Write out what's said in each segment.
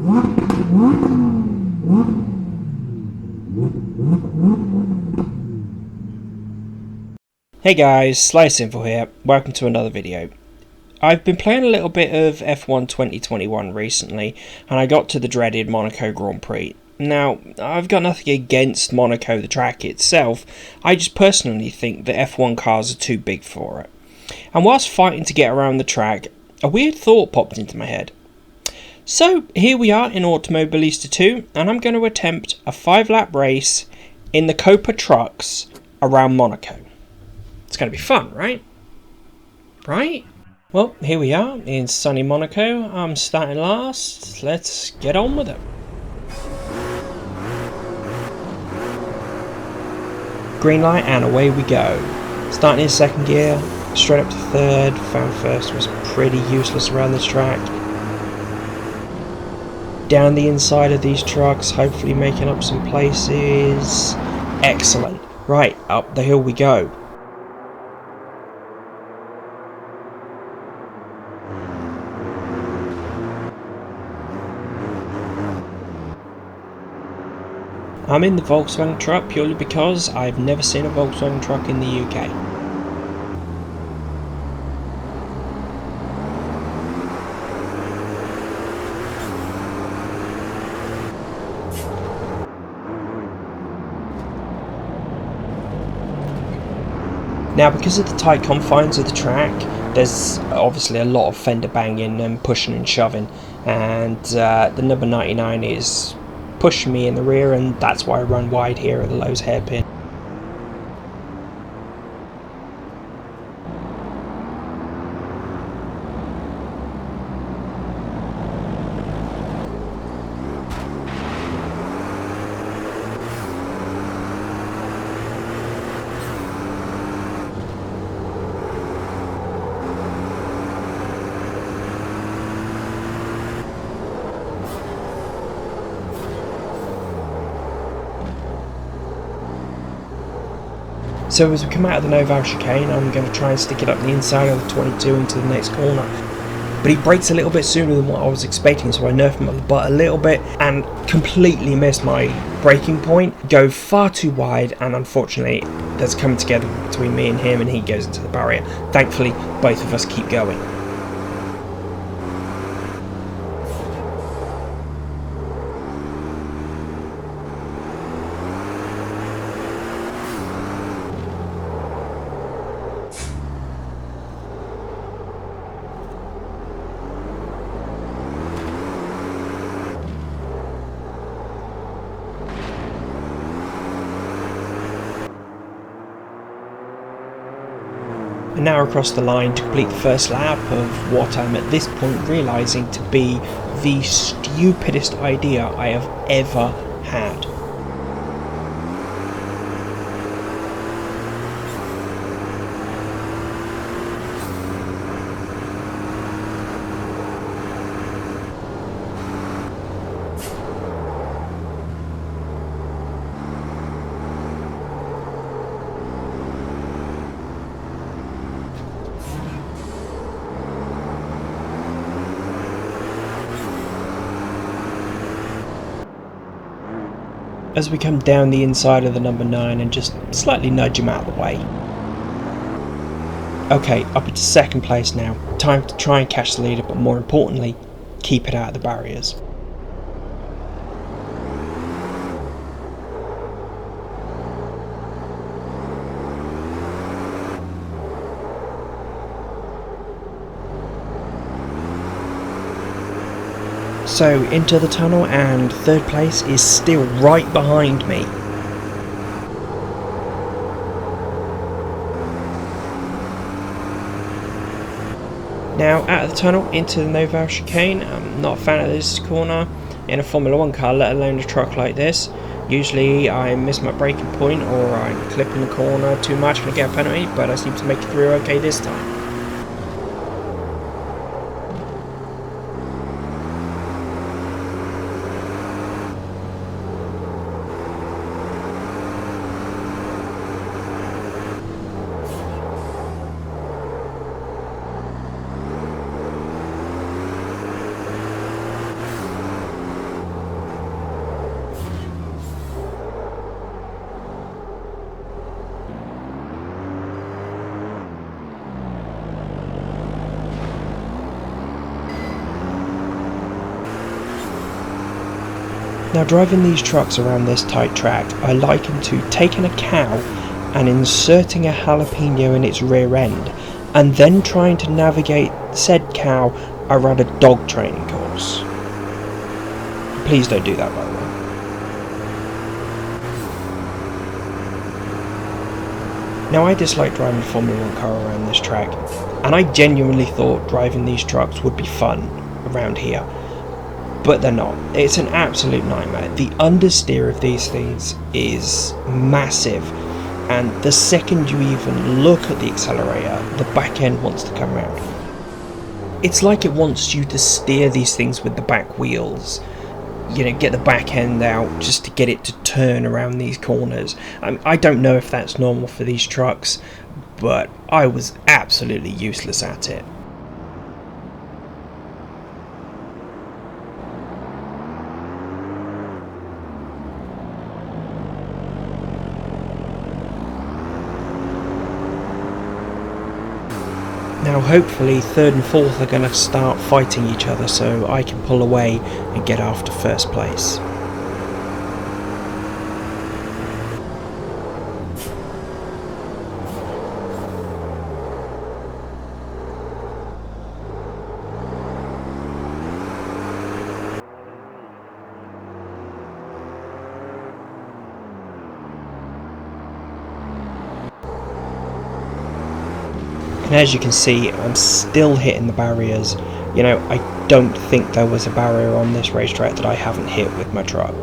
Hey guys, SlySimple here, welcome to another video. I've been playing a little bit of F1 2021 recently, and I got to the dreaded Monaco Grand Prix. Now, I've got nothing against Monaco, the track itself, I just personally think that F1 cars are too big for it. And whilst fighting to get around the track, a weird thought popped into my head. So, here we are in Automobilista 2, and I'm going to attempt a 5-lap race in the Copa trucks around Monaco. It's going to be fun, right? Right? Well, here we are in sunny Monaco. I'm starting last. Let's get on with it. Green light and away we go. Starting in second gear, straight up to third. Found first was pretty useless around this track. Down the inside of these trucks, hopefully making up some places. Excellent. Right, up the hill we go. I'm in the Volkswagen truck purely because I've never seen a Volkswagen truck in the UK. Now, because of the tight confines of the track, there's obviously a lot of fender banging and pushing and shoving, and the number 99 is pushing me in the rear, and that's why I run wide here at the Lowe's hairpin. So as we come out of the Noval chicane, I'm going to try and stick it up the inside of the 22 into the next corner. But he brakes a little bit sooner than what I was expecting, so I nerfed him up the butt a little bit and completely missed my braking point. Go far too wide, and unfortunately there's coming together between me and him, and he goes into the barrier. Thankfully, both of us keep going. And now across the line to complete the first lap of what I'm at this point realising to be the stupidest idea I have ever had. As we come down the inside of the number 9 and just slightly nudge him out of the way. Okay, up into second place now. Time to try and catch the leader, but more importantly, keep it out of the barriers. So into the tunnel, and third place is still right behind me. Now out of the tunnel into the Noval chicane. I'm not a fan of this corner in a Formula 1 car, let alone a truck like this. Usually I miss my braking point or I clip in the corner too much and I get a penalty, but I seem to make it through okay this time. Now, driving these trucks around this tight track, I liken to taking a cow and inserting a jalapeno in its rear end, and then trying to navigate said cow around a dog training course. Please don't do that, by the way. Now, I dislike driving a Formula 1 car around this track, and I genuinely thought driving these trucks would be fun around here, but they're not. It's an absolute nightmare. The understeer of these things is massive, and the second you even look at the accelerator, the back end wants to come around. It's like it wants you to steer these things with the back wheels. You know, get the back end out just to get it to turn around these corners. I don't know if that's normal for these trucks, but I was absolutely useless at it. Now hopefully third and fourth are going to start fighting each other so I can pull away and get after first place. And as you can see, I'm still hitting the barriers. You know, I don't think there was a barrier on this racetrack that I haven't hit with my truck.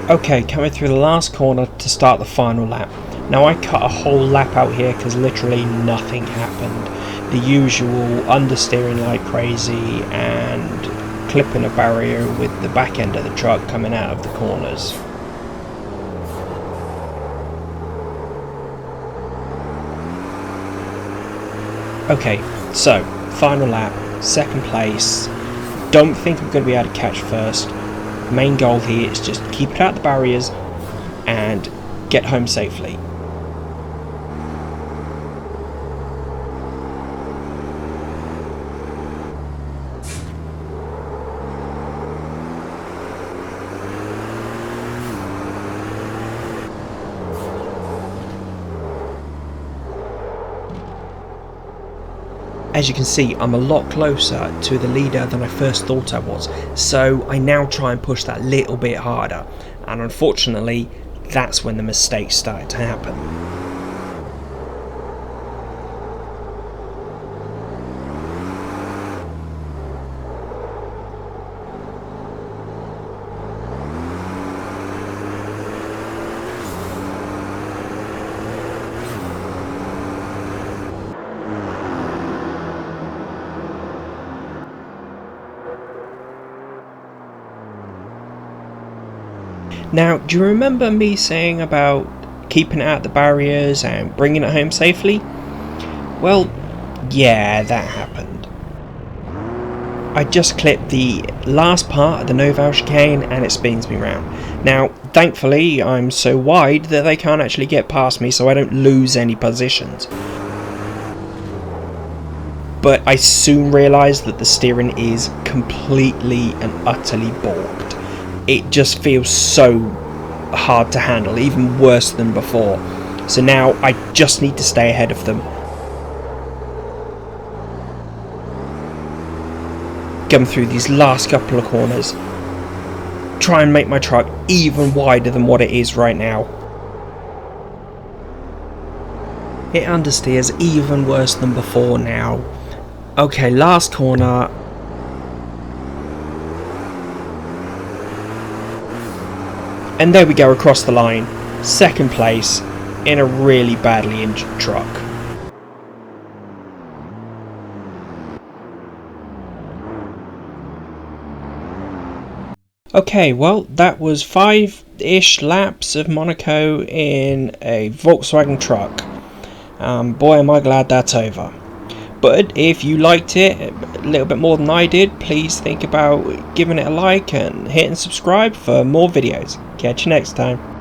Okay, coming through the last corner to start the final lap. Now I cut a whole lap out here because literally nothing happened. The usual understeering like crazy and clipping a barrier with the back end of the truck coming out of the corners. Okay, so final lap, second place. Don't think I'm going to be able to catch first. Main goal here is just keep it out the barriers and get home safely. As you can see, I'm a lot closer to the leader than I first thought I was, so I now try and push that little bit harder, and unfortunately that's when the mistakes started to happen. Now, do you remember me saying about keeping it out the barriers and bringing it home safely? Well, yeah, that happened. I just clipped the last part of the Noval chicane and it spins me round. Now, thankfully, I'm so wide that they can't actually get past me, so I don't lose any positions. But I soon realised that the steering is completely and utterly balked. It just feels so hard to handle, even worse than before. So now I just need to stay ahead of them. Come through these last couple of corners. Try and make my truck even wider than what it is right now. It understeers even worse than before now. Okay, last corner. And there we go, across the line. Second place in a really badly injured truck. Okay, well, that was 5-ish laps of Monaco in a Volkswagen truck. Boy, am I glad that's over. But if you liked it a little bit more than I did, please think about giving it a like and hitting subscribe for more videos. Catch you next time.